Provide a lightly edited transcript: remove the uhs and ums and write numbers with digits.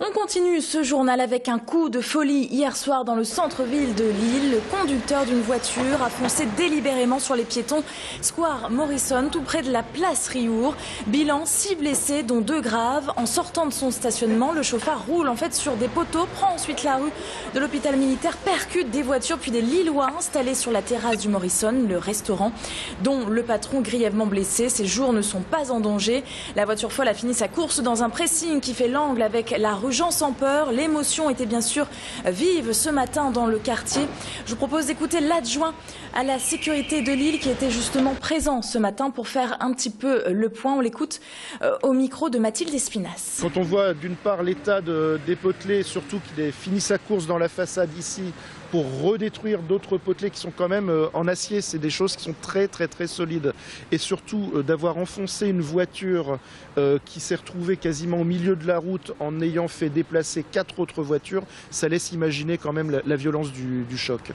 On continue ce journal avec un coup de folie hier soir dans le centre-ville de Lille. Le conducteur d'une voiture a foncé délibérément sur les piétons Square Morrison, tout près de la place Riour. Bilan, 6 blessés, dont 2 graves. En sortant de son stationnement, le chauffard roule en fait sur des poteaux, prend ensuite la rue de l'hôpital militaire, percute des voitures puis des Lillois installés sur la terrasse du Morrison, le restaurant, dont le patron grièvement blessé. Ses jours ne sont pas en danger. La voiture folle a fini sa course dans un pressing qui fait l'angle avec la rue Jean sans peur. L'émotion était bien sûr vive ce matin dans le quartier. Je vous propose d'écouter l'adjoint à la sécurité de Lille qui était justement présent ce matin pour faire un petit peu le point. On l'écoute au micro de Mathilde Espinasse. Quand on voit d'une part l'état des potelets, surtout qu'il ait fini sa course dans la façade ici pour redétruire d'autres potelets qui sont quand même en acier, c'est des choses qui sont très solides. Et surtout d'avoir enfoncé une voiture qui s'est retrouvée quasiment au milieu de la route en ayant fait déplacer 4 autres voitures, ça laisse imaginer quand même la violence du choc.